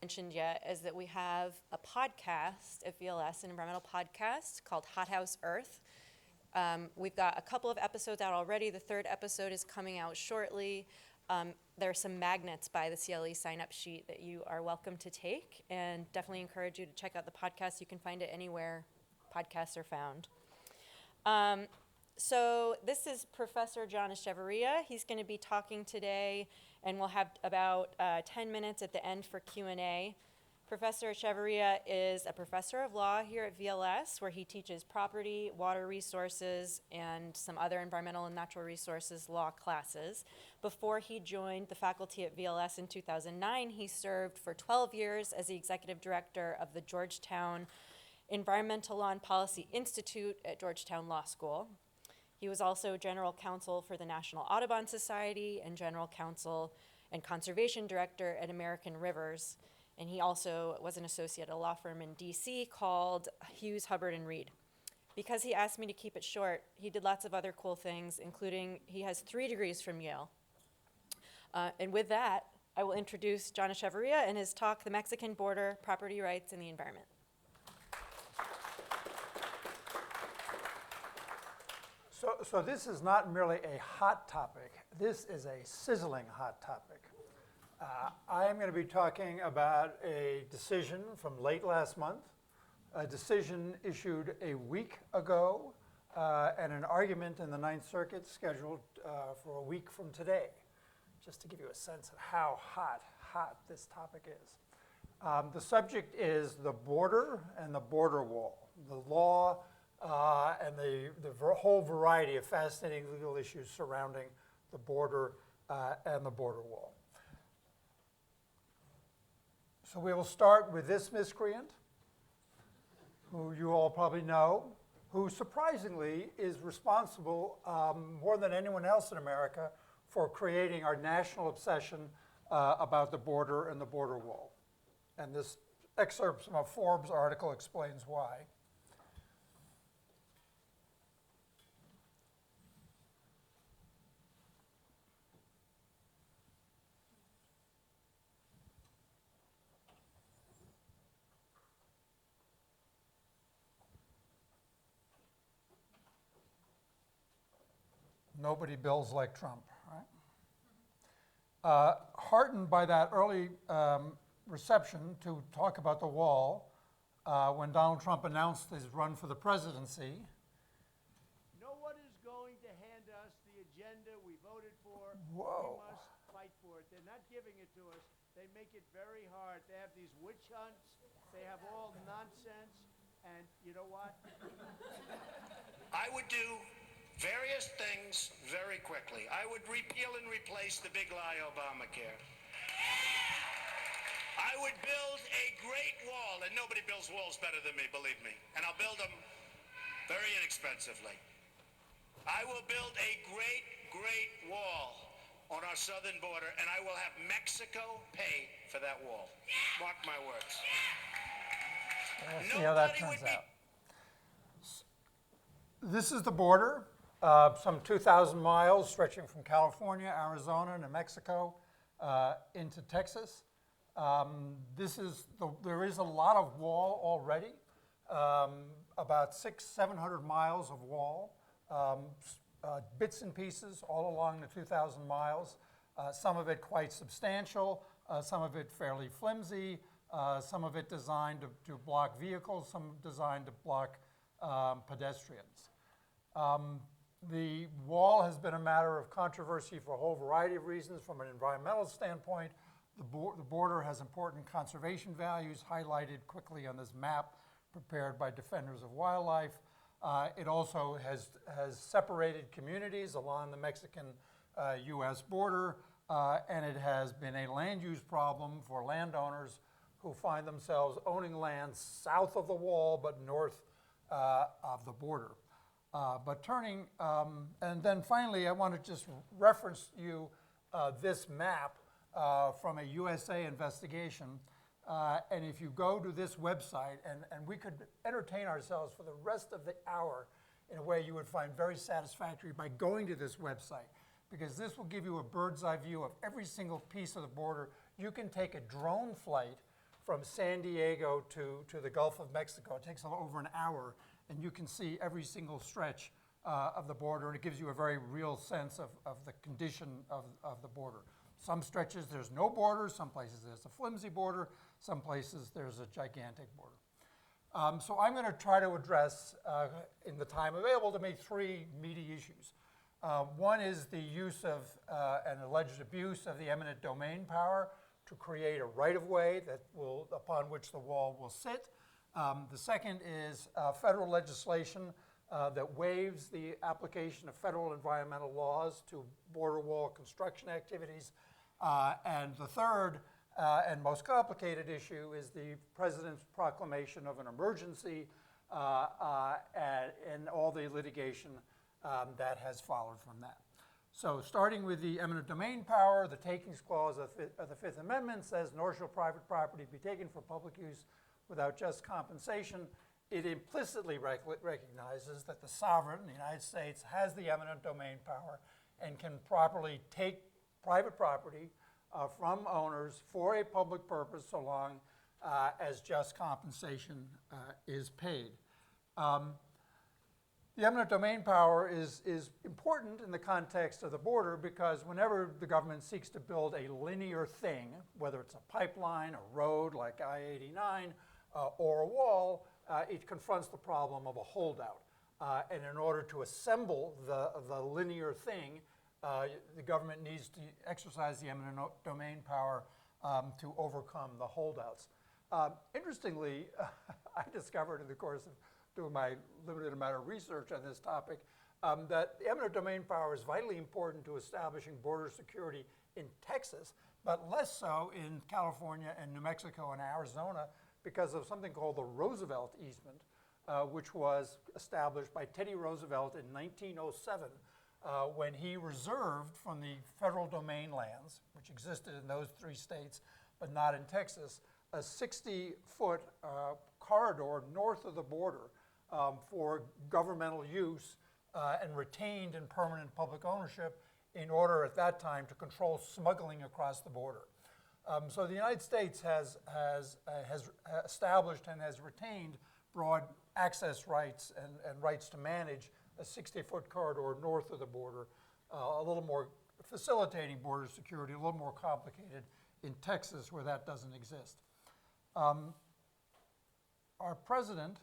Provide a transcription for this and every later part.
mentioned yet is that we have a podcast at VLS, an environmental podcast called Hothouse Earth. We've got a couple of episodes out already. The third episode is coming out shortly. There are some magnets by the CLE sign-up sheet that you are welcome to take, and definitely encourage you to check out the podcast. You can find it anywhere podcasts are found. So this is Professor John Echevarria. He's going to be talking today, and we'll have about 10 minutes at the end for Q&A. Professor Echevarria is a professor of law here at VLS, where he teaches property, water resources, and some other environmental and natural resources law classes. Before he joined the faculty at VLS in 2009, he served for 12 years as the executive director of the Georgetown Environmental Law and Policy Institute at Georgetown Law School. He was also general counsel for the National Audubon Society and general counsel and conservation director at American Rivers. And he also was an associate at a law firm in DC called Hughes, Hubbard & Reed. Because he asked me to keep it short, he did lots of other cool things, including he has 3 degrees from Yale. And with that, I will introduce John Echevarria and his talk, The Mexican Border, Property Rights and the Environment. So this is not merely a hot topic. This is a sizzling hot topic. I am going to be talking about a decision from late last month, a decision issued a week ago, and an argument in the Ninth Circuit scheduled for a week from today, just to give you a sense of how hot this topic is. The subject is the border and the border wall, the law and the whole variety of fascinating legal issues surrounding the border and the border wall. So we will start with this miscreant, who you all probably know, who surprisingly is responsible more than anyone else in America for creating our national obsession about the border and the border wall. And this excerpt from a Forbes article explains why. Nobody bills like Trump, right? Heartened by that early reception to talk about the wall, when Donald Trump announced his run for the presidency. No one is going to hand us the agenda we voted for. Whoa. We must fight for it. They're not giving it to us. They make it very hard. They have these witch hunts. They have all nonsense. And you know what? I would do various things very quickly. I would repeal and replace the big lie Obamacare. I would build a great wall, and nobody builds walls better than me, believe me. And I'll build them very inexpensively. I will build a great wall on our southern border, and I will have Mexico pay for that wall. Mark my words. We'll see how that turns out. This is the border. Some 2,000 miles stretching from California, Arizona, New Mexico, into Texas. There is a lot of wall already, about 600-700 miles of wall, bits and pieces all along the 2,000 miles, some of it quite substantial, some of it fairly flimsy, some of it designed to block vehicles, some designed to block pedestrians. The wall has been a matter of controversy for a whole variety of reasons. From an environmental standpoint, the border has important conservation values highlighted quickly on this map prepared by Defenders of Wildlife. It also has separated communities along the Mexican-US border, and it has been a land use problem for landowners who find themselves owning land south of the wall but north of the border. But turning, and then finally, I want to just reference you this map from a USA investigation. And if you go to this website, and we could entertain ourselves for the rest of the hour in a way you would find very satisfactory by going to this website, because this will give you a bird's eye view of every single piece of the border. You can take a drone flight from San Diego to the Gulf of Mexico. It takes over an hour, and you can see every single stretch of the border, and it gives you a very real sense of the condition of the border. Some stretches there's no border, some places there's a flimsy border, some places there's a gigantic border. So I'm going to try to address, in the time available to me, three meaty issues. One is the use of an alleged abuse of the eminent domain power to create a right-of-way upon which the wall will sit. The second is federal legislation that waives the application of federal environmental laws to border wall construction activities. And the third and most complicated issue is the President's proclamation of an emergency and all the litigation that has followed from that. So starting with the eminent domain power, the takings clause of the Fifth Amendment says, nor shall private property be taken for public use without just compensation. It implicitly recognizes that the sovereign, the United States, has the eminent domain power and can properly take private property from owners for a public purpose so long as just compensation is paid. The eminent domain power is important in the context of the border because whenever the government seeks to build a linear thing, whether it's a pipeline, a road like I-89, or a wall, it confronts the problem of a holdout. And in order to assemble the linear thing, the government needs to exercise the eminent domain power to overcome the holdouts. Interestingly, I discovered in the course of doing my limited amount of research on this topic that the eminent domain power is vitally important to establishing border security in Texas, but less so in California and New Mexico and Arizona because of something called the Roosevelt easement, which was established by Teddy Roosevelt in 1907 when he reserved from the federal domain lands, which existed in those three states, but not in Texas, a 60-foot corridor north of the border for governmental use and retained in permanent public ownership in order at that time to control smuggling across the border. So the United States has established and has retained broad access rights and rights to manage a 60-foot corridor north of the border, a little more facilitating border security, a little more complicated in Texas where that doesn't exist. Our president,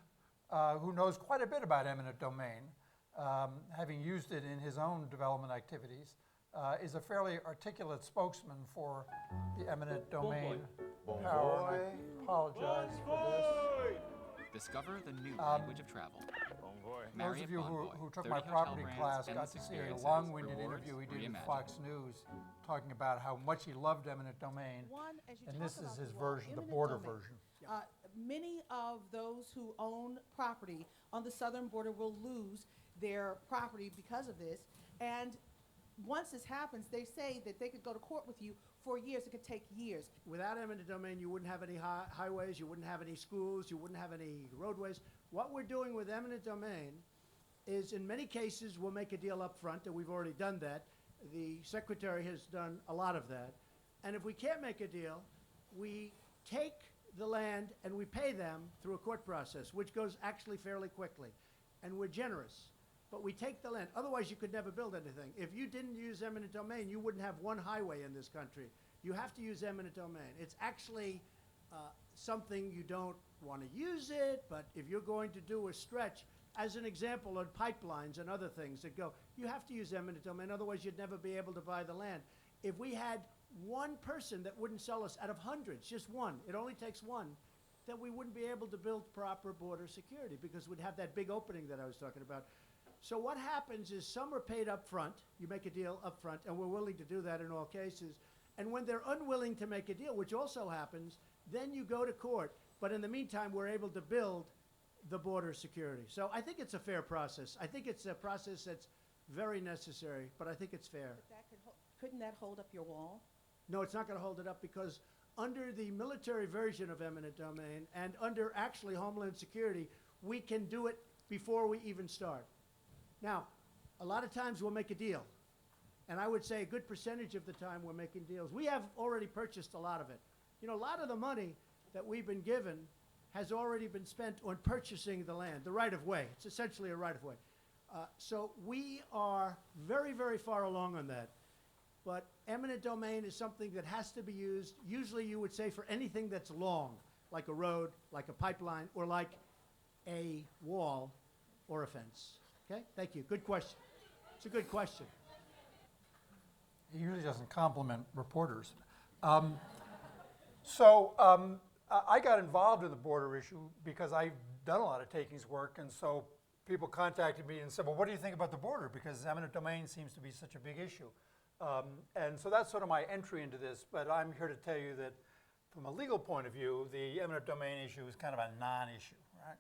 who knows quite a bit about eminent domain, having used it in his own development activities, is a fairly articulate spokesman for the eminent domain power. And I apologize for this. Discover the new language of travel. Those of you who took my property class got to see a long-winded interview he did with Fox News talking about how much he loved eminent domain. And this is his version, the border version. Many of those who own property on the southern border will lose their property because of this. And once this happens, they say that they could go to court with you for years. It could take years. Without eminent domain, you wouldn't have any highways, you wouldn't have any schools, you wouldn't have any roadways. What we're doing with eminent domain is, in many cases, we'll make a deal up front, and we've already done that. The Secretary has done a lot of that. And if we can't make a deal, we take the land and we pay them through a court process, which goes actually fairly quickly. And we're generous. But we take the land. Otherwise, you could never build anything. If you didn't use eminent domain, you wouldn't have one highway in this country. You have to use eminent domain. It's actually something you don't want to use it, but if you're going to do a stretch, as an example, on pipelines and other things that go, you have to use eminent domain. Otherwise, you'd never be able to buy the land. If we had one person that wouldn't sell us out of hundreds, just one, it only takes one, then we wouldn't be able to build proper border security because we'd have that big opening that I was talking about. So what happens is some are paid up front. You make a deal up front, and we're willing to do that in all cases. And when they're unwilling to make a deal, which also happens, then you go to court. But in the meantime, we're able to build the border security. So I think it's a fair process. I think it's a process that's very necessary, but I think it's fair. But that couldn't that hold up your wall? No, it's not going to hold it up because under the military version of eminent domain and under actually Homeland Security, we can do it before we even start. Now, a lot of times we'll make a deal. And I would say a good percentage of the time we're making deals. We have already purchased a lot of it. You know, a lot of the money that we've been given has already been spent on purchasing the land, the right-of-way. It's essentially a right-of-way. So we are very, very far along on that. But eminent domain is something that has to be used, usually you would say for anything that's long, like a road, like a pipeline, or like a wall or a fence. Okay? Thank you. Good question. It's a good question. He usually doesn't compliment reporters. I got involved in the border issue because I've done a lot of takings work, and so people contacted me and said, well, what do you think about the border? Because eminent domain seems to be such a big issue. And so that's sort of my entry into this, but I'm here to tell you that from a legal point of view, the eminent domain issue is kind of a non-issue, right?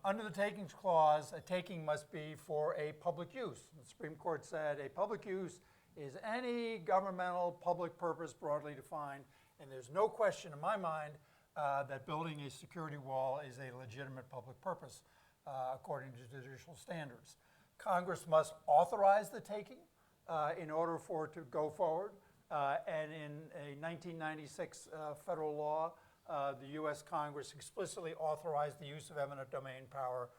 Under the takings clause, a taking must be for a public use. The Supreme Court said a public use is any governmental public purpose broadly defined, and there's no question in my mind that building a security wall is a legitimate public purpose according to judicial standards. Congress must authorize the taking in order for it to go forward, and in a 1996 federal law, the U.S. Congress explicitly authorized the use of eminent domain power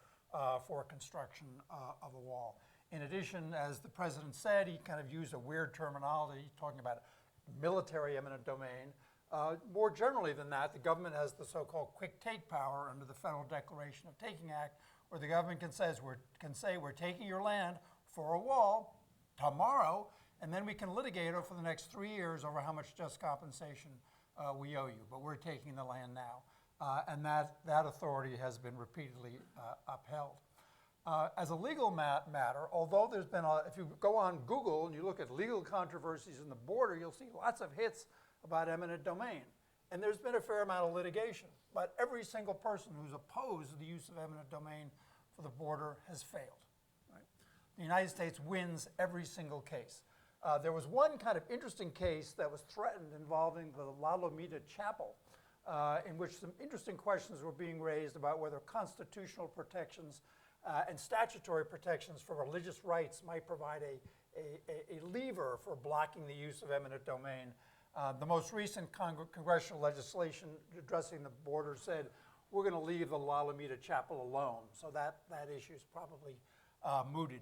for construction of a wall. In addition, as the president said, he kind of used a weird terminology, talking about military eminent domain. More generally than that, the government has the so-called quick take power under the Federal Declaration of Taking Act, where the government can say we're taking your land for a wall tomorrow, and then we can litigate it for the next 3 years over how much just compensation we owe you. But we're taking the land now, and that authority has been repeatedly upheld. As a legal matter, although there's been if you go on Google and you look at legal controversies in the border, you'll see lots of hits about eminent domain. And there's been a fair amount of litigation, but every single person who's opposed the use of eminent domain for the border has failed. Right? The United States wins every single case. There was one kind of interesting case that was threatened involving the La Lomita Chapel, in which some interesting questions were being raised about whether constitutional protections and statutory protections for religious rights might provide a lever for blocking the use of eminent domain. The most recent congressional legislation addressing the border said, we're going to leave the La Lomita Chapel alone. So that issue is probably mooted.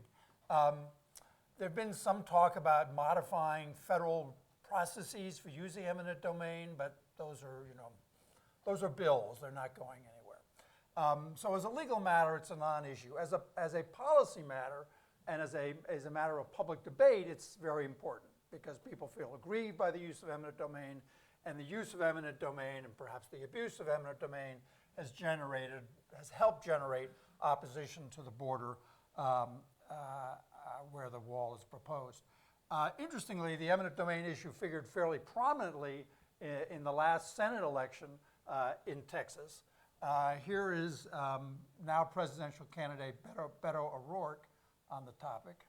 There have been some talk about modifying federal processes for using eminent domain, but those are bills. They're not going anywhere. So as a legal matter, it's a non-issue. As a policy matter and as a matter of public debate, it's very important because people feel aggrieved by the use of eminent domain, and the use of eminent domain and perhaps the abuse of eminent domain has helped generate opposition to the border where the wall is proposed. Interestingly, the eminent domain issue figured fairly prominently in the last Senate election in Texas. Here is now presidential candidate Beto O'Rourke on the topic.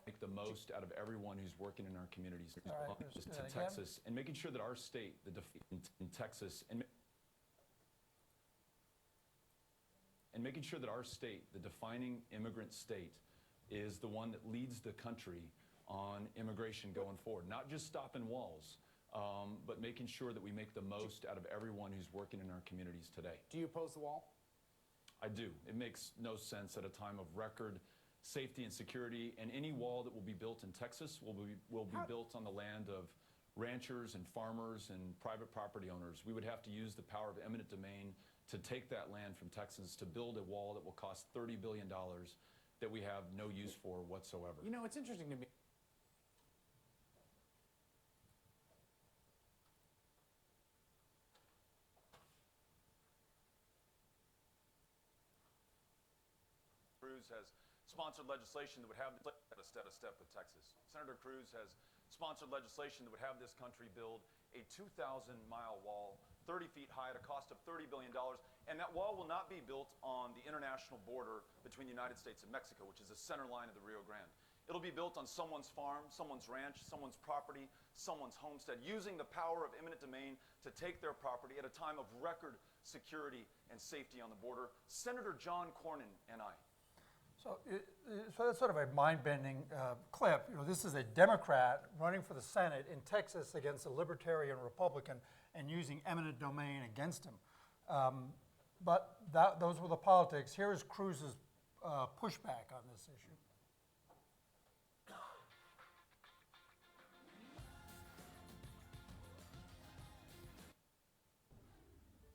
Make the most out of everyone who's working in our communities All right, to again. Texas, and making sure that our state, in Texas, and making sure that our state, the defining immigrant state, is the one that leads the country on immigration going forward. Not just stopping walls, but making sure that we make the most out of everyone who's working in our communities today. Do you oppose the wall? I do. It makes no sense at a time of record safety and security, and any wall that will be built in Texas will be built on the land of ranchers and farmers and private property owners. We would have to use the power of eminent domain to take that land from Texans to build a wall that will cost $30 billion that we have no use for whatsoever. You know, it's interesting to me. Cruz has sponsored legislation that would have step with Texas. Senator Cruz has sponsored legislation that would have this country build a 2,000-mile wall, 30 feet high, at a cost of $30 billion. And that wall will not be built on the international border between the United States and Mexico, which is the center line of the Rio Grande. It'll be built on someone's farm, someone's ranch, someone's property, someone's homestead, using the power of eminent domain to take their property at a time of record security and safety on the border. Senator John Cornyn and I. So that's sort of a mind-bending clip. You know, this is a Democrat running for the Senate in Texas against a Libertarian Republican and using eminent domain against him. But those were the politics. Here is Cruz's pushback on this issue.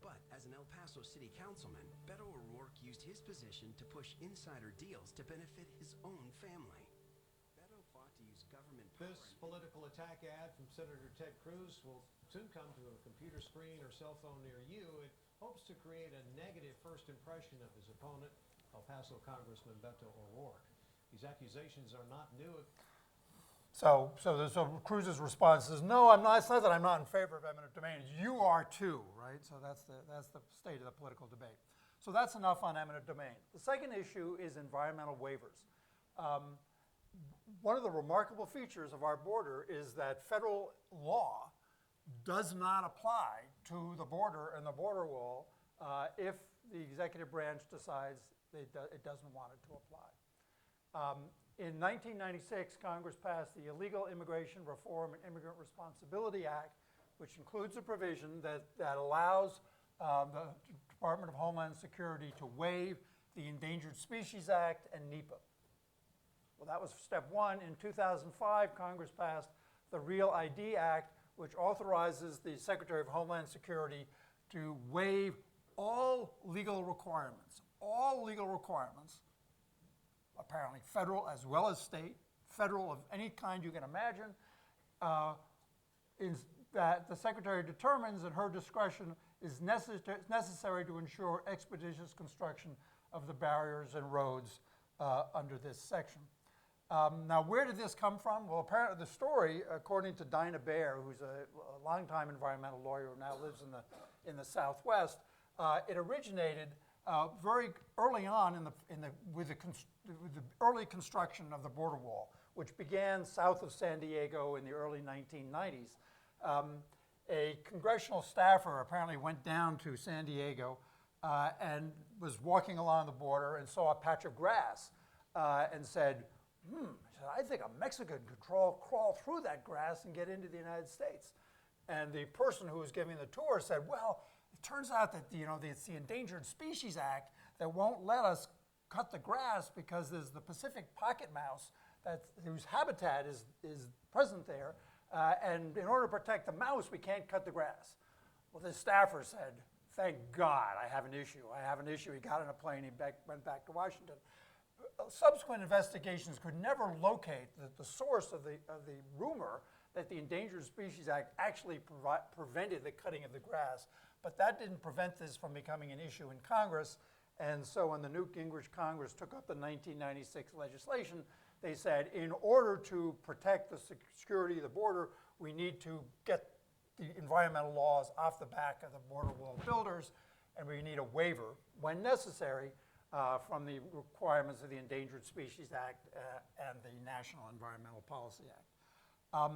But as an El Paso City Councilman, Beto O'Rourke used his position to push insider deals to benefit his own family. Beto fought to use government power. This political attack ad from Senator Ted Cruz will soon come to a computer screen or cell phone near you. It hopes to create a negative first impression of his opponent, El Paso Congressman Beto O'Rourke. These accusations are not new. So Cruz's response is, no, I'm not. It's not that I'm not in favor of eminent domain. You are too, right? So that's the state of the political debate. So that's enough on eminent domain. The second issue is environmental waivers. One of the remarkable features of our border is that federal law does not apply to the border and the border wall if the executive branch decides it doesn't want it to apply. In 1996, Congress passed the Illegal Immigration Reform and Immigrant Responsibility Act, which includes a provision that allows the Department of Homeland Security to waive the Endangered Species Act and NEPA. Well, that was step one. In 2005, Congress passed the Real ID Act, which authorizes the Secretary of Homeland Security to waive all legal requirements, apparently federal as well as state, federal of any kind you can imagine, is that the Secretary determines at her discretion is necessary to ensure expeditious construction of the barriers and roads under this section. Now, where did this come from? Well, apparently the story, according to Dinah Baer, who's a longtime environmental lawyer who now lives in the Southwest, it originated very early on with the early construction of the border wall, which began south of San Diego in the early 1990s. A congressional staffer apparently went down to San Diego and was walking along the border and saw a patch of grass and said, I think a Mexican could crawl through that grass and get into the United States. And the person who was giving the tour said, well, it turns out that it's the Endangered Species Act that won't let us cut the grass because there's the Pacific pocket mouse whose habitat is present there. And in order to protect the mouse, we can't cut the grass. Well, the staffer said, thank God I have an issue. He got on a plane, went back to Washington. Subsequent investigations could never locate the source of the rumor that the Endangered Species Act actually prevented the cutting of the grass. But that didn't prevent this from becoming an issue in Congress. And so when the Newt Gingrich Congress took up the 1996 legislation, they said, in order to protect the security of the border, we need to get the environmental laws off the back of the border wall builders, and we need a waiver, when necessary, from the requirements of the Endangered Species Act and the National Environmental Policy Act.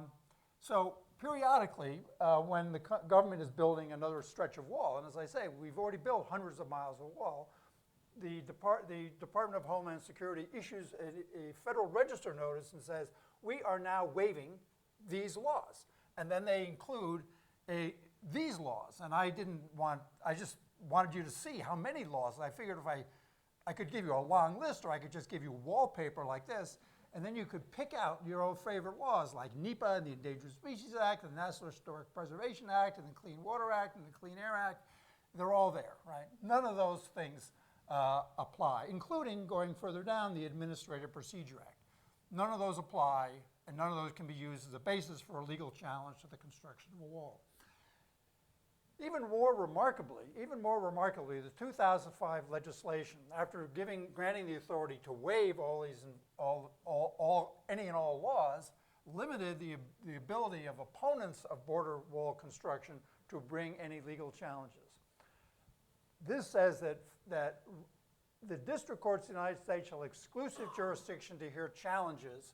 So periodically, when the government is building another stretch of wall, and as I say, we've already built hundreds of miles of wall, the Department of Homeland Security issues a Federal Register notice and says, we are now waiving these laws. And then they include these laws. And I just wanted you to see how many laws. I figured if I could give you a long list, or I could just give you wallpaper like this, and then you could pick out your own favorite laws, like NEPA and the Endangered Species Act, the National Historic Preservation Act, and the Clean Water Act, and the Clean Air Act. They're all there, right? None of those things apply, including, going further down, the Administrative Procedure Act. None of those apply, and none of those can be used as a basis for a legal challenge to the construction of a wall. Even more remarkably, the 2005 legislation, after granting the authority to waive any and all laws, limited the ability of opponents of border wall construction to bring any legal challenges. This says that the district courts of the United States shall have exclusive jurisdiction to hear challenges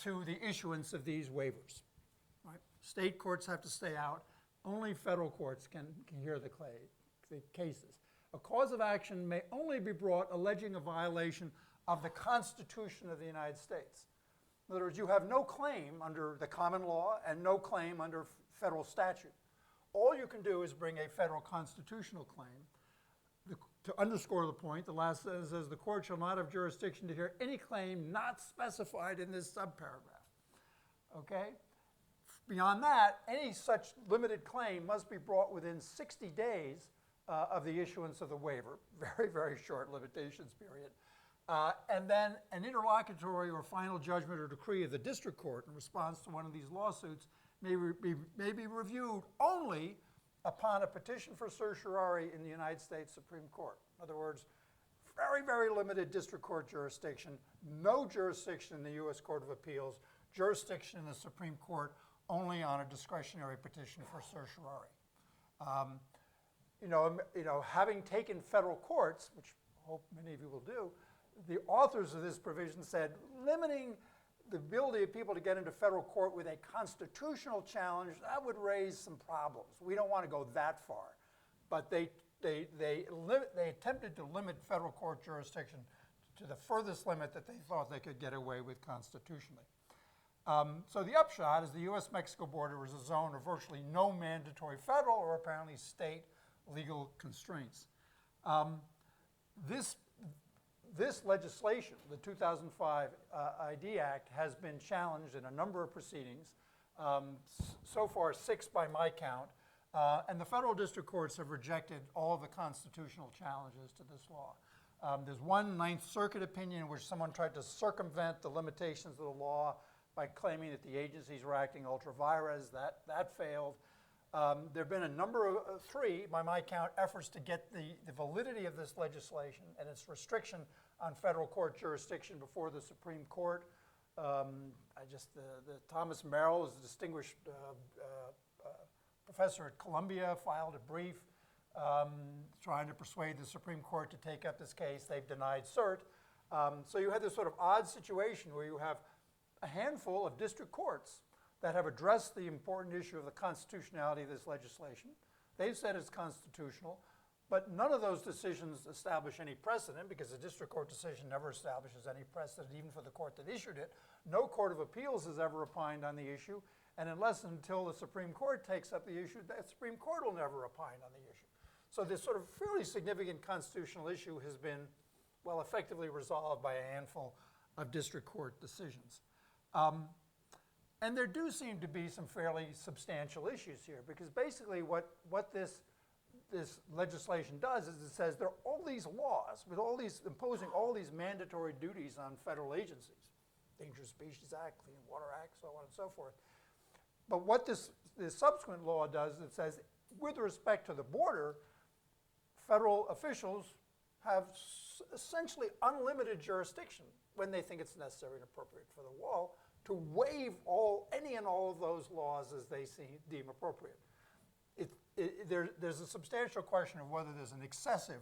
to the issuance of these waivers. Right? State courts have to stay out. Only federal courts can hear the cases. A cause of action may only be brought alleging a violation of the Constitution of the United States. In other words, you have no claim under the common law and no claim under federal statute. All you can do is bring a federal constitutional claim. To underscore the point, the last sentence says the court shall not have jurisdiction to hear any claim not specified in this subparagraph. Okay? Beyond that, any such limited claim must be brought within 60 days of the issuance of the waiver, very, very short limitations period. And then an interlocutory or final judgment or decree of the district court in response to one of these lawsuits may be reviewed only upon a petition for certiorari in the United States Supreme Court. In other words, very, very limited district court jurisdiction, no jurisdiction in the U.S. Court of Appeals, jurisdiction in the Supreme Court only on a discretionary petition for certiorari. Having taken federal courts, which I hope many of you will do, the authors of this provision said limiting the ability of people to get into federal court with a constitutional challenge, that would raise some problems. We don't want to go that far. But they attempted to limit federal court jurisdiction to the furthest limit that they thought they could get away with constitutionally. So the upshot is the U.S.-Mexico border is a zone of virtually no mandatory federal or apparently state legal constraints. This legislation, the 2005 ID Act, has been challenged in a number of proceedings, so far 6 by my count, and the federal district courts have rejected all of the constitutional challenges to this law. There's one Ninth Circuit opinion in which someone tried to circumvent the limitations of the law by claiming that the agencies were acting ultra vires. That failed. There have been a number of, 3, by my count, efforts to get the validity of this legislation and its restriction on federal court jurisdiction before the Supreme Court. Thomas Merrill is a distinguished professor at Columbia, filed a brief trying to persuade the Supreme Court to take up this case. They've denied cert. So you had this sort of odd situation where you have a handful of district courts that have addressed the important issue of the constitutionality of this legislation. They've said it's constitutional, but none of those decisions establish any precedent because a district court decision never establishes any precedent, even for the court that issued it. No court of appeals has ever opined on the issue, and unless until the Supreme Court takes up the issue, the Supreme Court will never opine on the issue. So this sort of fairly significant constitutional issue has been, well, effectively resolved by a handful of district court decisions. And there do seem to be some fairly substantial issues here, because basically what this legislation does is it says there are all these laws with all these imposing all these mandatory duties on federal agencies, Endangered Species Act, Clean Water Act, so on and so forth. But what this subsequent law does is it says, with respect to the border, federal officials have essentially unlimited jurisdiction when they think it's necessary and appropriate for the wall to waive any and all of those laws as they deem appropriate. There's a substantial question of whether there's an excessive,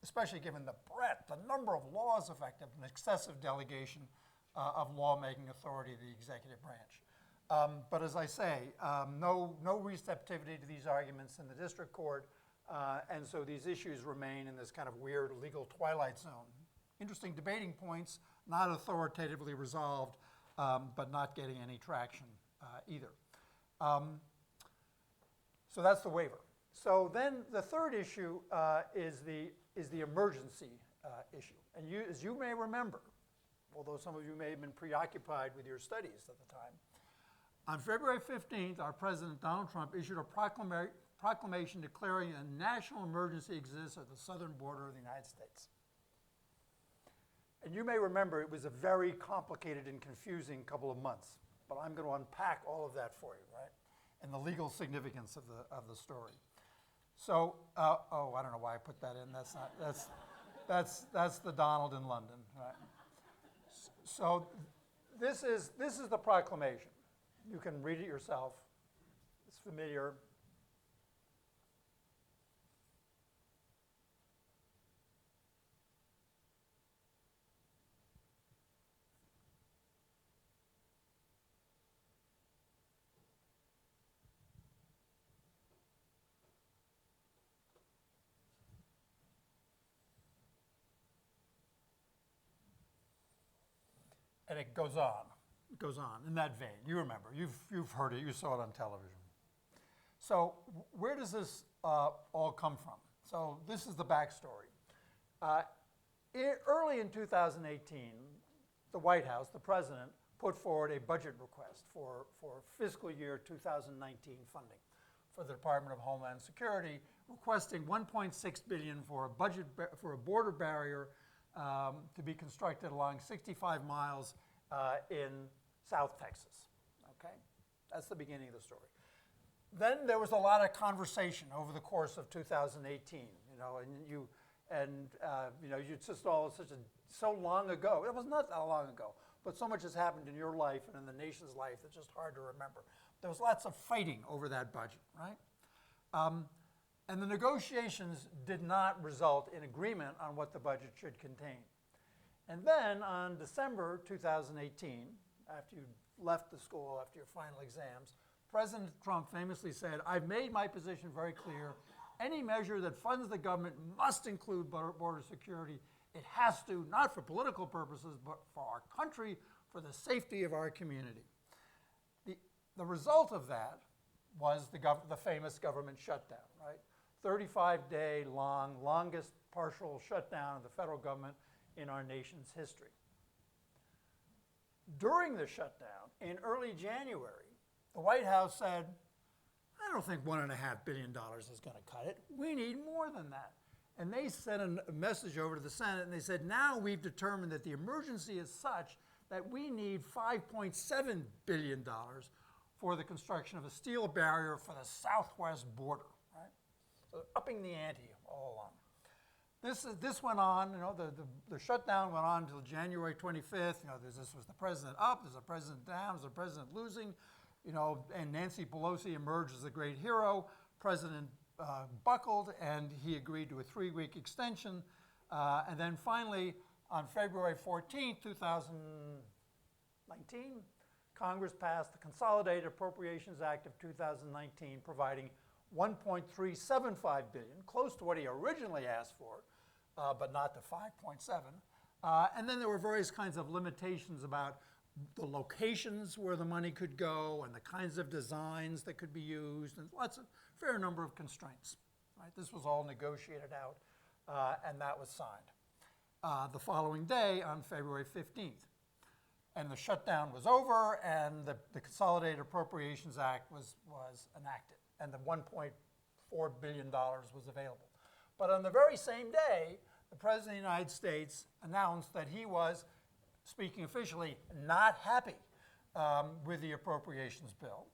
especially given the breadth, the number of laws affected, an excessive delegation of lawmaking authority to the executive branch. But as I say, no receptivity to these arguments in the district court, and so these issues remain in this kind of weird legal twilight zone. Interesting debating points, not authoritatively resolved, but not getting any traction either. So that's the waiver. So then the third issue is the emergency issue. And as you may remember, although some of you may have been preoccupied with your studies at the time, on February 15th, our President Donald Trump issued a proclamation declaring a national emergency exists at the southern border of the United States. And you may remember it was a very complicated and confusing couple of months, but I'm going to unpack all of that for you, right? And the legal significance of the story. So, I don't know why I put that in. That's the Donald in London, right? So this is the proclamation. You can read it yourself. It's familiar. And it goes on. It goes on in that vein. You remember. You've heard it. You saw it on television. So where does this all come from? So this is the backstory. Early in 2018, the White House, the president, put forward a budget request for fiscal year 2019 funding for the Department of Homeland Security, requesting $1.6 billion for a border barrier to be constructed along 65 miles in South Texas. Okay, that's the beginning of the story. Then there was a lot of conversation over the course of 2018. You just all so long ago. It was not that long ago, but so much has happened in your life and in the nation's life. It's just hard to remember. There was lots of fighting over that budget, right? And the negotiations did not result in agreement on what the budget should contain. And then on December 2018, after you left the school, after your final exams, President Trump famously said, "I've made my position very clear. Any measure that funds the government must include border security. It has to, not for political purposes, but for our country, for the safety of our community." The result of that was the famous government shutdown, right? 35-day long, longest partial shutdown of the federal government in our nation's history. During the shutdown, in early January, the White House said, "I don't think $1.5 billion is going to cut it. We need more than that." And they sent a message over to the Senate, and they said, "Now we've determined that the emergency is such that we need $5.7 billion for the construction of a steel barrier for the southwest border," right? So upping the ante all along. This went on, the shutdown went on until January 25th. This was the president up, there's a president down, there's a president losing, and Nancy Pelosi emerged as a great hero. President buckled, and he agreed to a 3-week extension. And then finally, on February 14th, 2019, Congress passed the Consolidated Appropriations Act of 2019, providing $1.375 billion, close to what he originally asked for, but not the 5.7. And then there were various kinds of limitations about the locations where the money could go and the kinds of designs that could be used, and fair number of constraints. Right? This was all negotiated out, and that was signed the following day on February 15th. And the shutdown was over, and the Consolidated Appropriations Act was enacted, and the $1.4 billion was available. But on the very same day, the President of the United States announced that he was, speaking officially, not happy with the appropriations bill.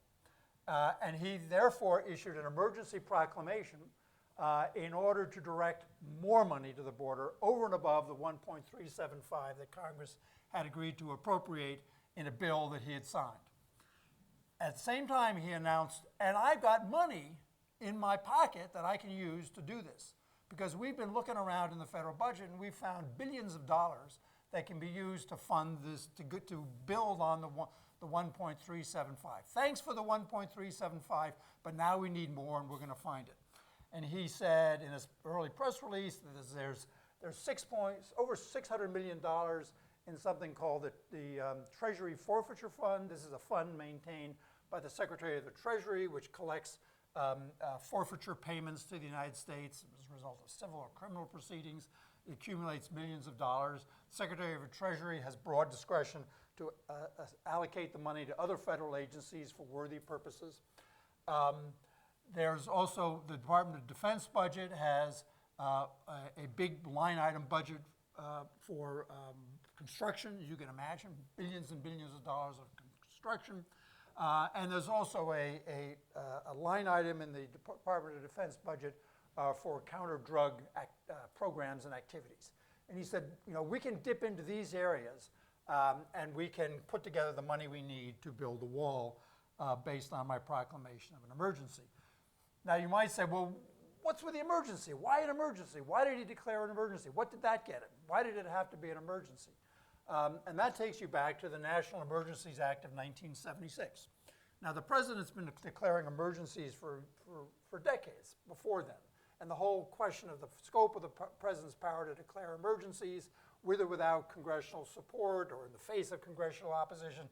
And he therefore issued an emergency proclamation in order to direct more money to the border over and above the $1.375 that Congress had agreed to appropriate in a bill that he had signed. At the same time, he announced, "And I've got money in my pocket that I can use to do this." Because we've been looking around in the federal budget, and we've found billions of dollars that can be used to fund this, to build on the 1.375. Thanks for the 1.375, but now we need more, and we're going to find it. And he said in his early press release that there's over $600 million in something called the Treasury Forfeiture Fund. This is a fund maintained by the Secretary of the Treasury, which collects forfeiture payments to the United States as a result of civil or criminal proceedings. It accumulates millions of dollars. The Secretary of the Treasury has broad discretion to allocate the money to other federal agencies for worthy purposes. There's also the Department of Defense budget has a big line item budget for construction, as you can imagine, billions and billions of dollars of construction. And there's also a line item in the Department of Defense budget for counter-drug programs and activities. And he said, we can dip into these areas and we can put together the money we need to build a wall based on my proclamation of an emergency. Now you might say, well, what's with the emergency? Why an emergency? Why did he declare an emergency? What did that get him? Why did it have to be an emergency? And that takes you back to the National Emergencies Act of 1976. Now, the president's been declaring emergencies for decades before then. and the whole question of the scope of the president's power to declare emergencies, with or without congressional support or in the face of congressional opposition,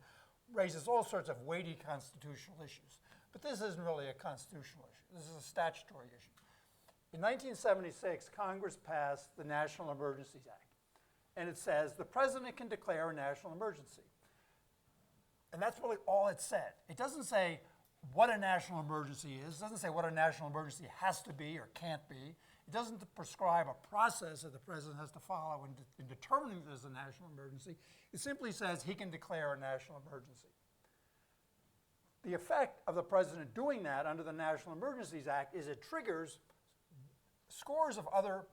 raises all sorts of weighty constitutional issues. But this isn't really a constitutional issue. This is a statutory issue. In 1976, Congress passed the National Emergencies Act, and it says the president can declare a national emergency. And that's really all it said. It doesn't say what a national emergency is. It doesn't say what a national emergency has to be or can't be. It doesn't prescribe a process that the president has to follow in determining there's a national emergency. It simply says he can declare a national emergency. The effect of the president doing that under the National Emergencies Act is it triggers scores of other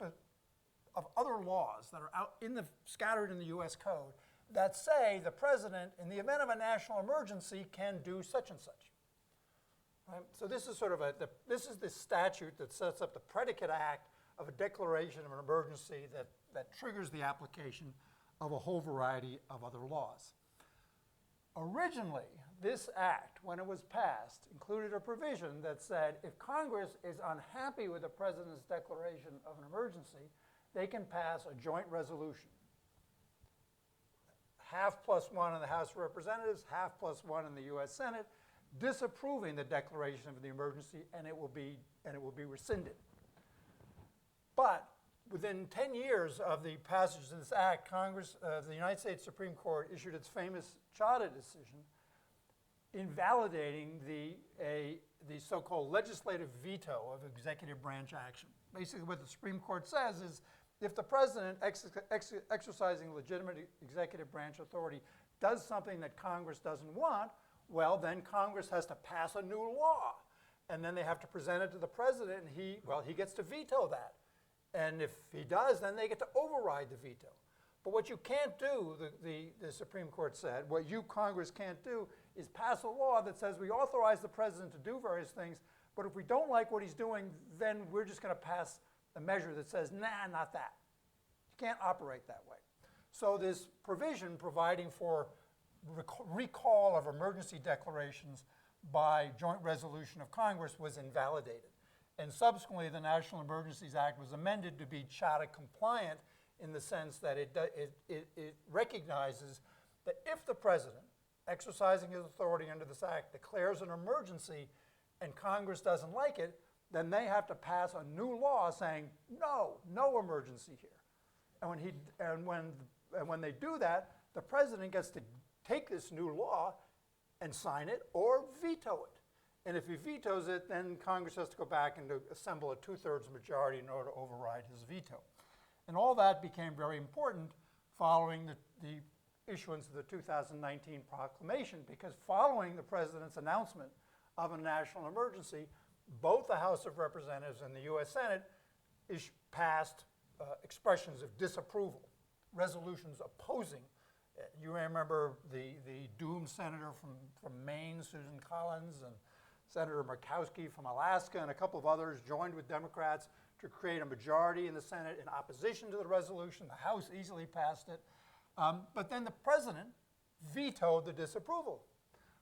laws that are scattered in the U.S. Code that say the president, in the event of a national emergency, can do such and such. Right? So this is sort of this is the statute that sets up the predicate act of a declaration of an emergency that triggers the application of a whole variety of other laws. Originally, this act, when it was passed, included a provision that said if Congress is unhappy with the president's declaration of an emergency, they can pass a joint resolution. Half plus one in the House of Representatives, half plus one in the U.S. Senate, disapproving the declaration of the emergency, and it will be rescinded. But within 10 years of the passage of this act, Congress, the United States Supreme Court issued its famous Chadha decision, invalidating the so-called legislative veto of executive branch action. Basically, what the Supreme Court says is, if the president exercising legitimate executive branch authority does something that Congress doesn't want, well, then Congress has to pass a new law. And then they have to present it to the president, and he gets to veto that. And if he does, then they get to override the veto. But what you can't do, the Supreme Court said, what you, Congress, can't do is pass a law that says we authorize the president to do various things, but if we don't like what he's doing, then we're just going to pass a measure that says, nah, not that. You can't operate that way. So this provision providing for recall of emergency declarations by joint resolution of Congress was invalidated. And subsequently, the National Emergencies Act was amended to be Chadha compliant in the sense that it recognizes that if the president, exercising his authority under this act, declares an emergency and Congress doesn't like it, then they have to pass a new law saying, no emergency here. And when they do that, the president gets to take this new law and sign it or veto it. And if he vetoes it, then Congress has to go back and to assemble a two-thirds majority in order to override his veto. And all that became very important following the issuance of the 2019 proclamation, because following the president's announcement of a national emergency, both the House of Representatives and the U.S. Senate passed expressions of disapproval, resolutions opposing. You may remember the doomed senator from Maine, Susan Collins, and Senator Murkowski from Alaska, and a couple of others joined with Democrats to create a majority in the Senate in opposition to the resolution. The House easily passed it. But then the president vetoed the disapproval,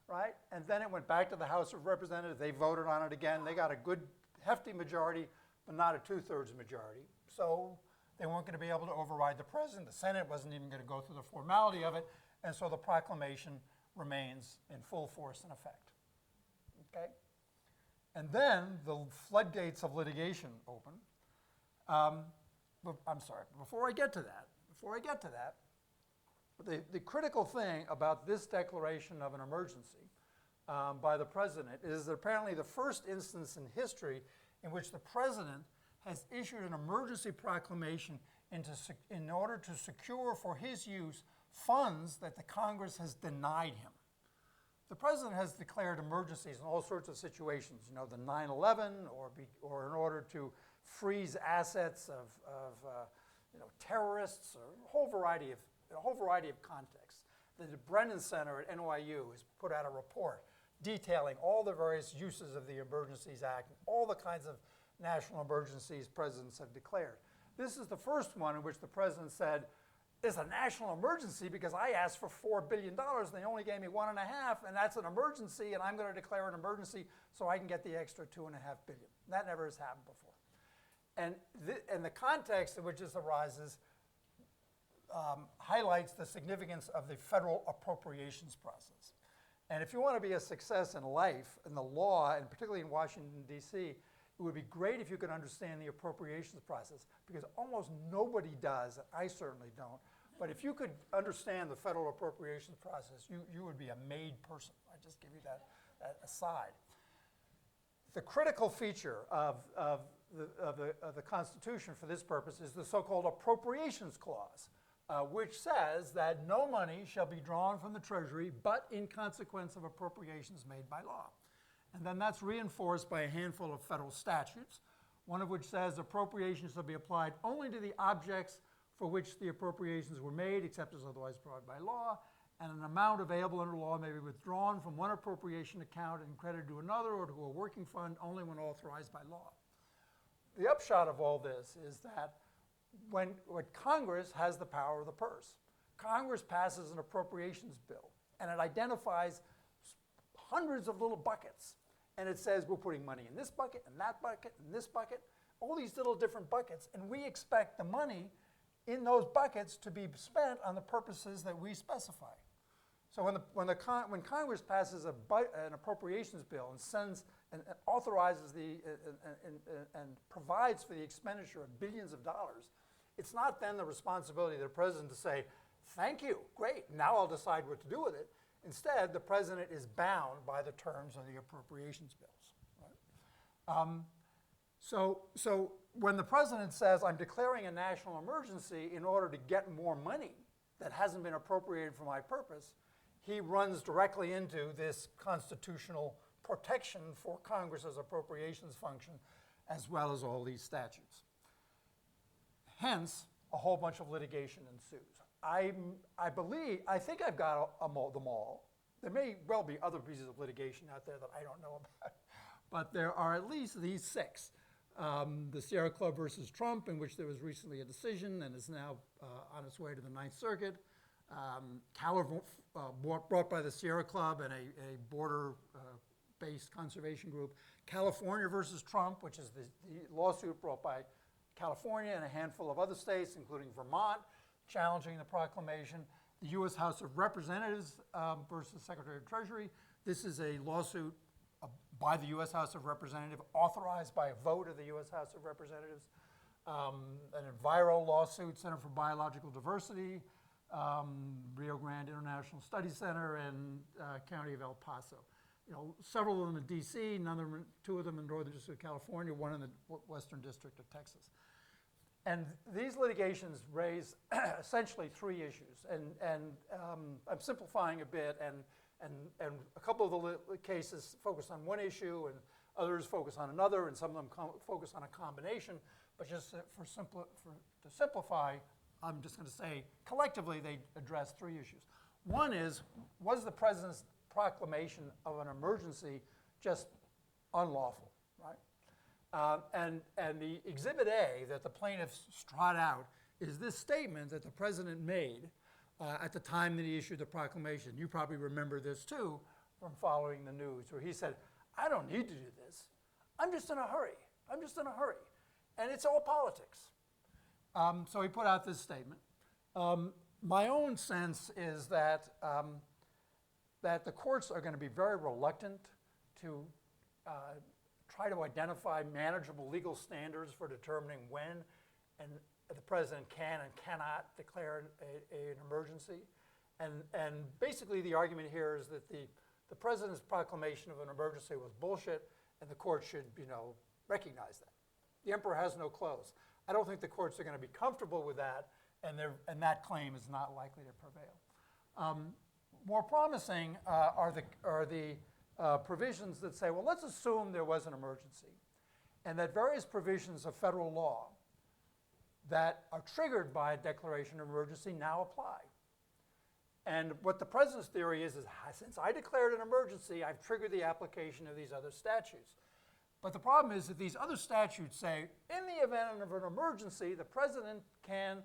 right? And then it went back to the House of Representatives. They voted on it again. They got a good, hefty majority, but not a two-thirds majority. So they weren't going to be able to override the president. The Senate wasn't even going to go through the formality of it. And so the proclamation remains in full force and effect. Okay? And then the floodgates of litigation open. I'm sorry, before I get to that, the critical thing about this declaration of an emergency by the president is that apparently the first instance in history in which the president has issued an emergency proclamation in order to secure for his use funds that the Congress has denied him. The president has declared emergencies in all sorts of situations, the 9/11, or in order to freeze assets of terrorists, or a whole variety of contexts. The Brennan Center at NYU has put out a report detailing all the various uses of the Emergencies Act and all the kinds of national emergencies presidents have declared. This is the first one in which the president said, it's a national emergency because I asked for $4 billion and they only gave me $1.5 billion, and that's an emergency, and I'm going to declare an emergency so I can get the extra $2.5 billion. That never has happened before. And the context in which this arises highlights the significance of the federal appropriations process. And if you want to be a success in life, in the law, and particularly in Washington, D.C., it would be great if you could understand the appropriations process, because almost nobody does, and I certainly don't. But if you could understand the federal appropriations process, you would be a made person. I just give you that aside. The critical feature of the Constitution for this purpose is the so-called Appropriations Clause, which says that no money shall be drawn from the Treasury but in consequence of appropriations made by law. And then that's reinforced by a handful of federal statutes, one of which says appropriations shall be applied only to the objects for which the appropriations were made, except as otherwise provided by law, and an amount available under law may be withdrawn from one appropriation account and credited to another or to a working fund only when authorized by law. The upshot of all this is that when Congress has the power of the purse. Congress passes an appropriations bill, and it identifies hundreds of little buckets, and it says we're putting money in this bucket, and that bucket, and this bucket, all these little different buckets, and we expect the money in those buckets to be spent on the purposes that we specify. So when Congress passes an appropriations bill and sends and authorizes and provides for the expenditure of billions of dollars, it's not then the responsibility of the president to say, thank you, great, now I'll decide what to do with it. Instead, the president is bound by the terms of the appropriations bills. Right? So when the president says, I'm declaring a national emergency in order to get more money that hasn't been appropriated for my purpose, he runs directly into this constitutional protection for Congress's appropriations function, as well as all these statutes. Hence, a whole bunch of litigation ensues. I think I've got them all. There may well be other pieces of litigation out there that I don't know about, but there are at least these 6. The Sierra Club versus Trump, in which there was recently a decision and is now on its way to the Ninth Circuit. Brought by the Sierra Club and a border-based conservation group. California versus Trump, which is the lawsuit brought by California and a handful of other states, including Vermont, challenging the proclamation. The U.S. House of Representatives versus Secretary of Treasury. This is a lawsuit by the U.S. House of Representatives, authorized by a vote of the U.S. House of Representatives. An Enviro lawsuit, Center for Biological Diversity, Rio Grande International Study Center, and County of El Paso. Several of them in D.C., 2 of them in Northern District of California, 1 in the Western District of Texas. And these litigations raise essentially 3 issues. And I'm simplifying a bit, and a couple of the cases focus on one issue, and others focus on another, and some of them focus on a combination. But just to simplify, I'm just going to say collectively they address 3 issues. One is, was the president's proclamation of an emergency just unlawful, right? And the Exhibit A that the plaintiffs trot out is this statement that the president made at the time that he issued the proclamation. You probably remember this too from following the news, where he said, I don't need to do this. I'm just in a hurry. I'm just in a hurry. And it's all politics. So he put out this statement. My own sense is that the courts are going to be very reluctant to try to identify manageable legal standards for determining when the president can and cannot declare an emergency. And basically the argument here is that the president's proclamation of an emergency was bullshit, and the court should recognize that. The emperor has no clothes. I don't think the courts are going to be comfortable with that, and that claim is not likely to prevail. More promising are the provisions that say, well, let's assume there was an emergency, and that various provisions of federal law that are triggered by a declaration of emergency now apply. And what the president's theory is since I declared an emergency, I've triggered the application of these other statutes. But the problem is that these other statutes say, in the event of an emergency, the president can,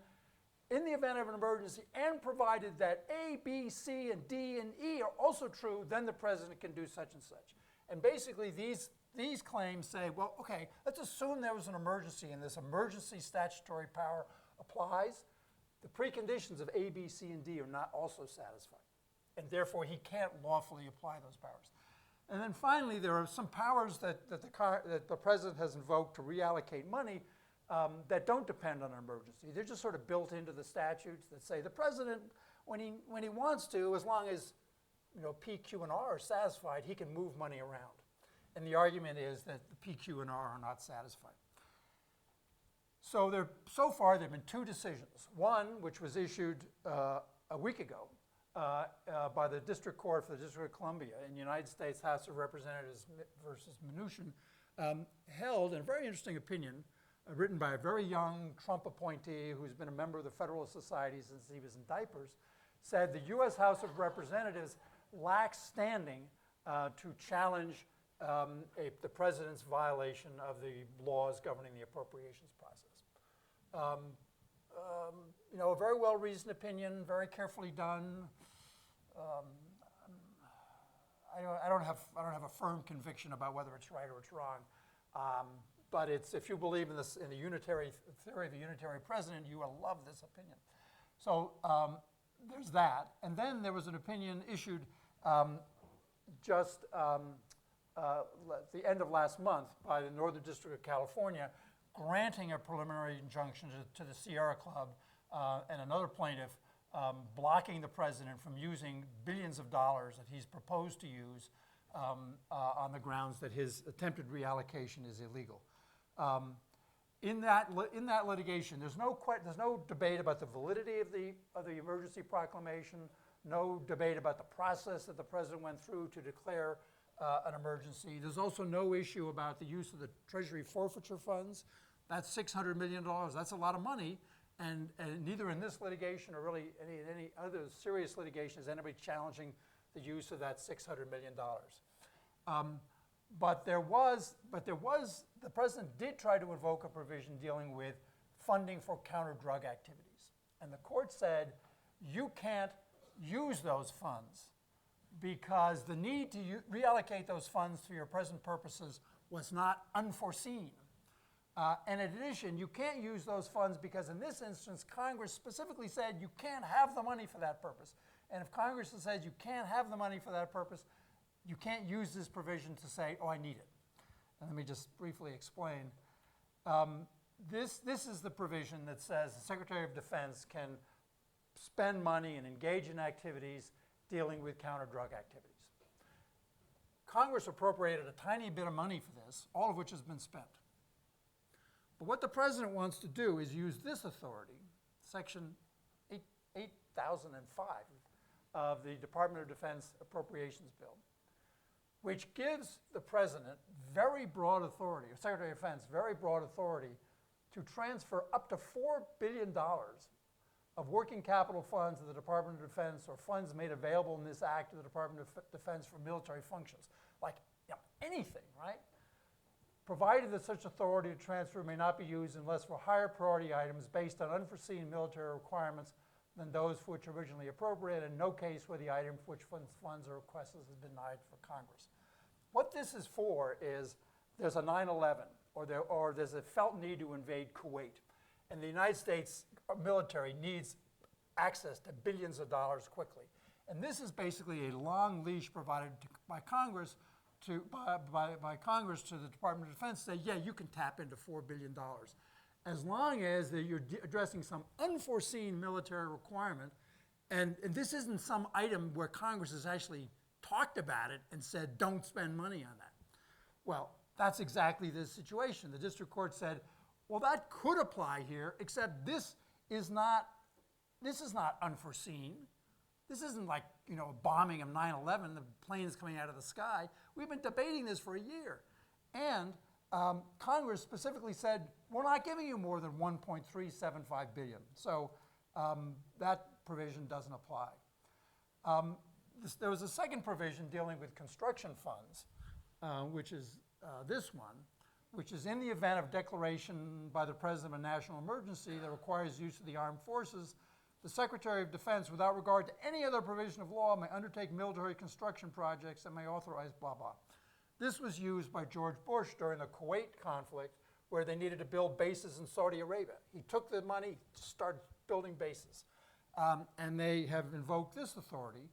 in the event of an emergency, and provided that A, B, C, and D, and E are also true, then the president can do such and such. And basically, these these claims say, well, okay, let's assume there was an emergency and this emergency statutory power applies. The preconditions of A, B, C, and D are not also satisfied, and therefore he can't lawfully apply those powers. And then finally, there are some powers that the president has invoked to reallocate money that don't depend on an emergency. They're just sort of built into the statutes that say the president, when he wants to, as long as P, Q, and R are satisfied, he can move money around. And the argument is that the P, Q, and R are not satisfied. So far, there have been two decisions. One, which was issued a week ago by the District Court for the District of Columbia in the United States House of Representatives versus Mnuchin, held in a very interesting opinion written by a very young Trump appointee who's been a member of the Federalist Society since he was in diapers, said the U.S. House of Representatives lacks standing to challenge the president's violation of the laws governing the appropriations process. A very well-reasoned opinion, very carefully done. I don't have a firm conviction about whether it's right or it's wrong, but if you believe in the unitary theory of the unitary president, you will love this opinion. So there's that, and then there was an opinion issued just at the end of last month by the Northern District of California, granting a preliminary injunction to the Sierra Club and another plaintiff, blocking the president from using billions of dollars that he's proposed to use on the grounds that his attempted reallocation is illegal. In that litigation, there's no debate about the validity of the emergency proclamation, no debate about the process that the president went through to declare an emergency. There's also no issue about the use of the Treasury forfeiture funds. That's $600 million. That's a lot of money. And neither in this litigation or really any other serious litigation is anybody challenging the use of that $600 million. But the president did try to invoke a provision dealing with funding for counter-drug activities. And the court said, you can't use those funds because the need to reallocate those funds for your present purposes was not unforeseen. And in addition, you can't use those funds because in this instance, Congress specifically said you can't have the money for that purpose. And if Congress has said you can't have the money for that purpose, you can't use this provision to say, oh, I need it. And let me just briefly explain. This is the provision that says the Secretary of Defense can spend money and engage in activities dealing with counter-drug activities. Congress appropriated a tiny bit of money for this, all of which has been spent. But what the president wants to do is use this authority, Section 8005 of the Department of Defense Appropriations Bill, which gives the president very broad authority, or Secretary of Defense, very broad authority to transfer up to $4 billion of working capital funds to the Department of Defense or funds made available in this act to the Department of Defense for military functions, like anything, right? Provided that such authority to transfer may not be used unless for higher priority items based on unforeseen military requirements than those for which originally appropriated, in no case where the item for which funds or requests has been denied for Congress. What this is for is there's a 9/11 or there's a felt need to invade Kuwait, and the United States military needs access to billions of dollars quickly. And this is basically a long leash provided by Congress by Congress to the Department of Defense to say, yeah, you can tap into $4 billion. As long as you're addressing some unforeseen military requirement, and this isn't some item where Congress has actually talked about it and said, don't spend money on that. Well, that's exactly the situation. The district court said, well, that could apply here, except this is not unforeseen. This isn't like, a bombing of 9/11, the planes coming out of the sky. We've been debating this for a year. And Congress specifically said, we're not giving you more than $1.375 billion. So that provision doesn't apply. There was a second provision dealing with construction funds, which is this one, which is in the event of declaration by the President of a national emergency that requires use of the armed forces, the Secretary of Defense, without regard to any other provision of law, may undertake military construction projects and may authorize blah, blah. This was used by George Bush during the Kuwait conflict, where they needed to build bases in Saudi Arabia. He took the money, started building bases. And they have invoked this authority.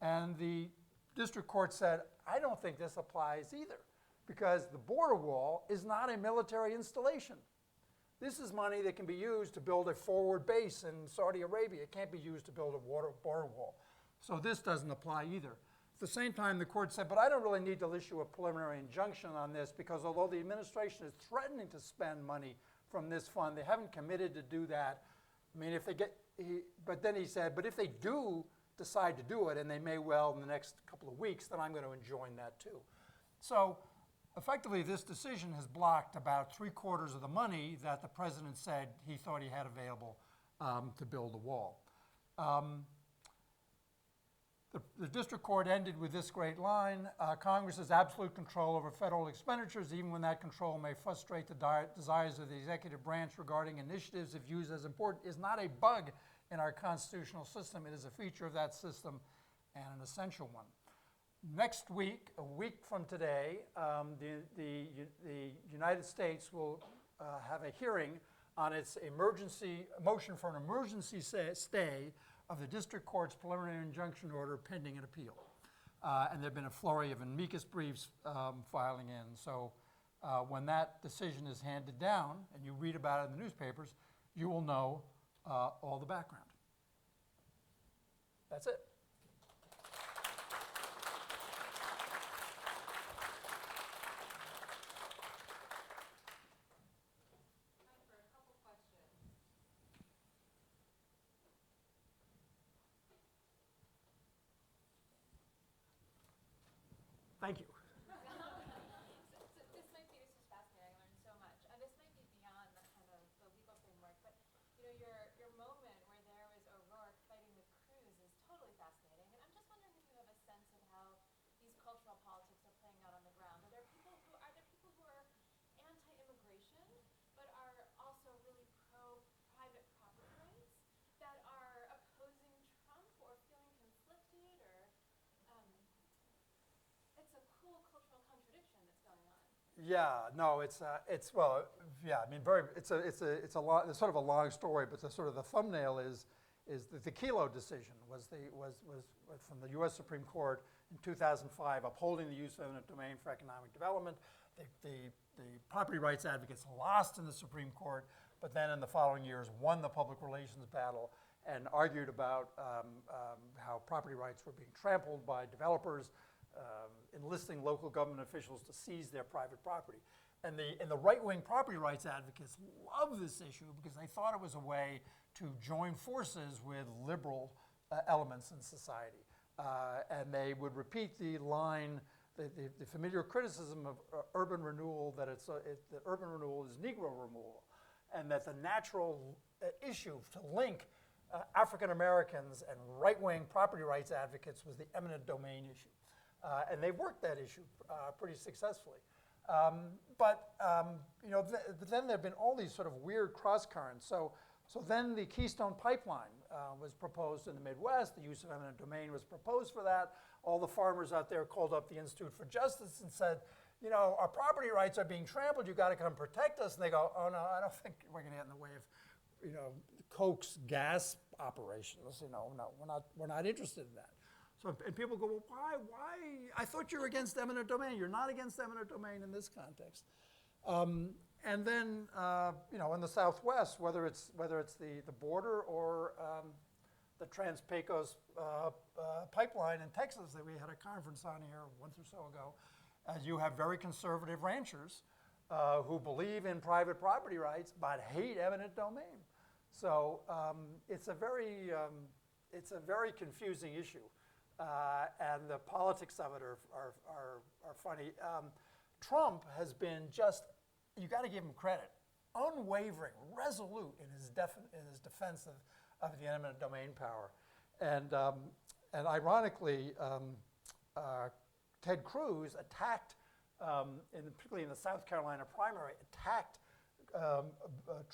And the district court said, I don't think this applies either, because the border wall is not a military installation. This is money that can be used to build a forward base in Saudi Arabia. It can't be used to build a border wall. So this doesn't apply either. At the same time, the court said, but I don't really need to issue a preliminary injunction on this, because although the administration is threatening to spend money from this fund, they haven't committed to do that. I mean, if they get, but then he said, but if they do decide to do it, and they may well in the next couple of weeks, then I'm going to enjoin that too. So effectively, this decision has blocked about 3/4 of the money that the president said he thought he had available to build the wall. The district court ended with this great line: Congress has absolute control over federal expenditures, even when that control may frustrate the desires of the executive branch regarding initiatives, if used as important, is not a bug in our constitutional system. It is a feature of that system and an essential one. Next week, a week from today, the United States will have a hearing on its motion for an emergency stay of the district court's preliminary injunction order pending an appeal. And there have been a flurry of amicus briefs filing in. So when that decision is handed down and you read about it in the newspapers, you will know all the background. That's it. Thank you. This might be, this is fascinating. I learned so much. This might be beyond the kind of the legal framework, but you know, your moment where there was O'Rourke fighting with Cruz is totally fascinating. And I'm just wondering if you have a sense of how these cultural politics are playing out on the ground. Are there people who are anti-immigration, but are also really pro-private property rights, that are opposing Trump or feeling conflicted, or it's a cool cultural contradiction that's going on. Yeah, no, it's well, yeah. I mean, it's a lot. It's sort of a long story, but the thumbnail is the Kelo decision was from the U.S. Supreme Court in 2005, upholding the use of eminent domain for economic development. The property rights advocates lost in the Supreme Court, but then in the following years won the public relations battle and argued about how property rights were being trampled by developers, enlisting local government officials to seize their private property. And the right-wing property rights advocates love this issue because they thought it was a way to join forces with liberal elements in society. And they would repeat the line, the familiar criticism of urban renewal, that that urban renewal is Negro removal, and that the natural issue to link African Americans and right-wing property rights advocates was the eminent domain issue. And they've worked that issue pretty successfully. Then there have been all these sort of weird cross currents. So then the Keystone Pipeline was proposed in the Midwest. The use of eminent domain was proposed for that. All the farmers out there called up the Institute for Justice and said, you know, our property rights are being trampled. You've got to come protect us. And they go, oh no, I don't think we're going to get in the way of, you know, Koch's gas operations. You know, no, we're not interested in that. So, and people go, well, why? I thought you were against eminent domain. You're not against eminent domain in this context. And then, you know, in the Southwest, whether it's the border or the Trans-Pecos pipeline in Texas that we had a conference on here once or so ago, you have very conservative ranchers who believe in private property rights but hate eminent domain. So it's a very confusing issue. And the politics of it are funny. Trump has been just, you got to give him credit, unwavering, resolute in his defense of the eminent domain power. And ironically, Ted Cruz attacked, particularly in the South Carolina primary, attacked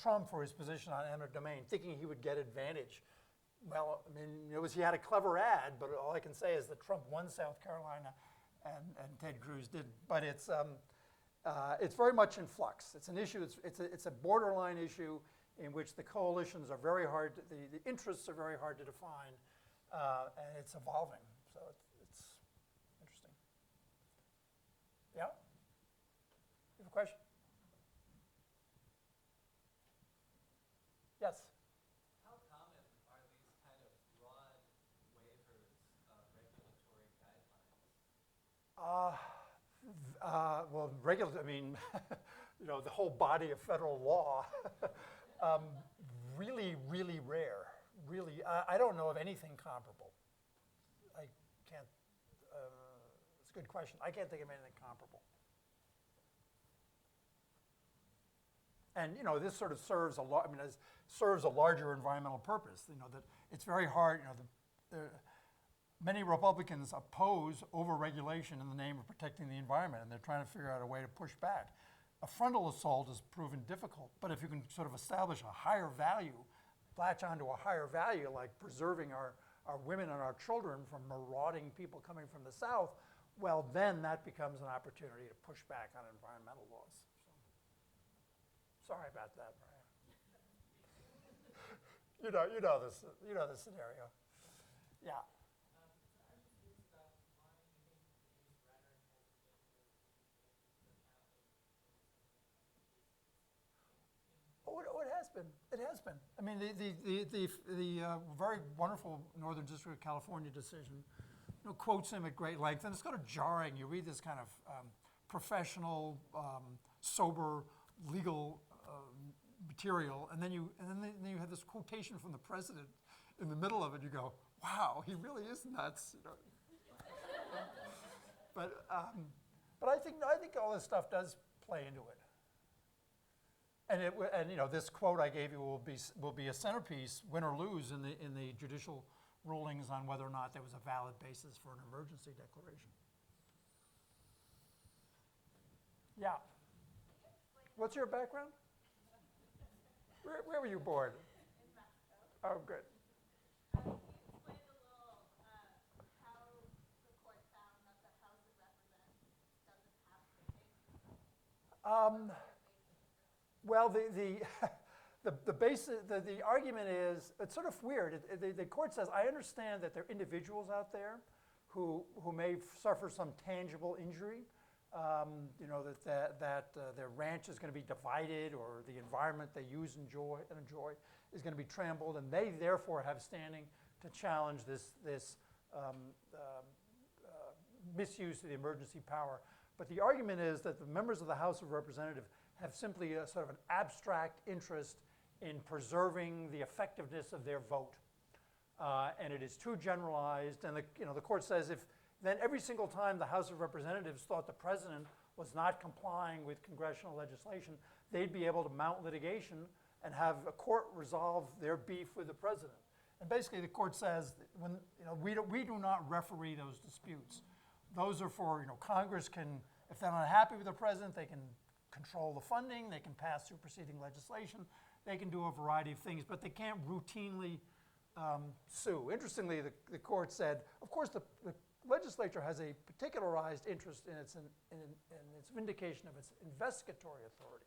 Trump for his position on eminent domain, thinking he would get advantage. Well, I mean, he had a clever ad, but all I can say is that Trump won South Carolina and Ted Cruz didn't. But it's very much in flux. It's an issue. It's a borderline issue in which the coalitions are very hard. The interests are very hard to define, and it's evolving. So it's interesting. Yeah. You have a question? Yes. How common are these kind of broad waivers of regulatory guidelines? Well, I mean, the whole body of federal law, really, really rare. Really, I don't know of anything comparable. I can't, it's a good question. I can't think of anything comparable. And, this sort of serves serves a larger environmental purpose. That it's very hard, many Republicans oppose overregulation in the name of protecting the environment, and they're trying to figure out a way to push back. A frontal assault is proven difficult, but if you can sort of establish a higher value, latch onto a higher value, like preserving our women and our children from marauding people coming from the South, well, then that becomes an opportunity to push back on environmental laws. So, sorry about that, Brian. you know the scenario. Yeah. Oh, it has been. It has been. I mean, the very wonderful Northern District of California decision, quotes him at great length, and it's kind of jarring. You read this kind of professional, sober, legal material, and then you have this quotation from the president in the middle of it. You go, wow, he really is nuts. But I think all this stuff does play into it. And this quote I gave you will be a centerpiece, win or lose, in the judicial rulings on whether or not there was a valid basis for an emergency declaration. Yeah. What's your background? Where were you born? In Mexico. Oh, good. Can you explain a little how the court found that the House of Representatives doesn't have to pay? Well, the argument is, it's sort of weird. The court says, I understand that there are individuals out there who may suffer some tangible injury, that their ranch is going to be divided, or the environment they use and enjoy is going to be trampled, and they therefore have standing to challenge this misuse of the emergency power. But the argument is that the members of the House of Representatives have simply a sort of an abstract interest in preserving the effectiveness of their vote. And it is too generalized, and the court says then every single time the House of Representatives thought the president was not complying with congressional legislation, they'd be able to mount litigation and have a court resolve their beef with the president. And basically the court says, we do not referee those disputes. Those are for, Congress can, if they're not happy with the president, they can control the funding, they can pass superseding legislation, they can do a variety of things, but they can't routinely sue. Interestingly, the court said, of course, the legislature has a particularized interest in its vindication of its investigatory authority.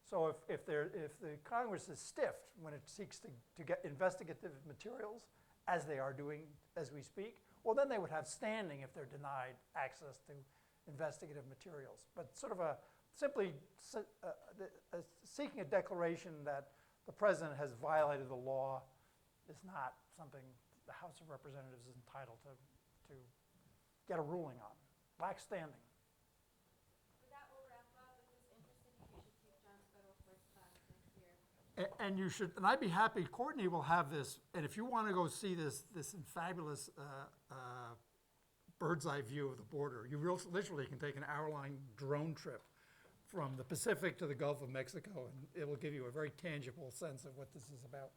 So if the Congress is stiffed when it seeks to get investigative materials, as they are doing as we speak, well, then they would have standing if they're denied access to investigative materials. But sort of simply seeking a declaration that the president has violated the law is not something the House of Representatives is entitled to get a ruling on. Lacks standing. So that will wrap up. If it's interesting, you should take John's federal first class next year. And you should, and I'd be happy, Courtney will have this, and if you want to go see this fabulous bird's eye view of the border, you literally can take an hour-long drone trip from the Pacific to the Gulf of Mexico, and it will give you a very tangible sense of what this is about.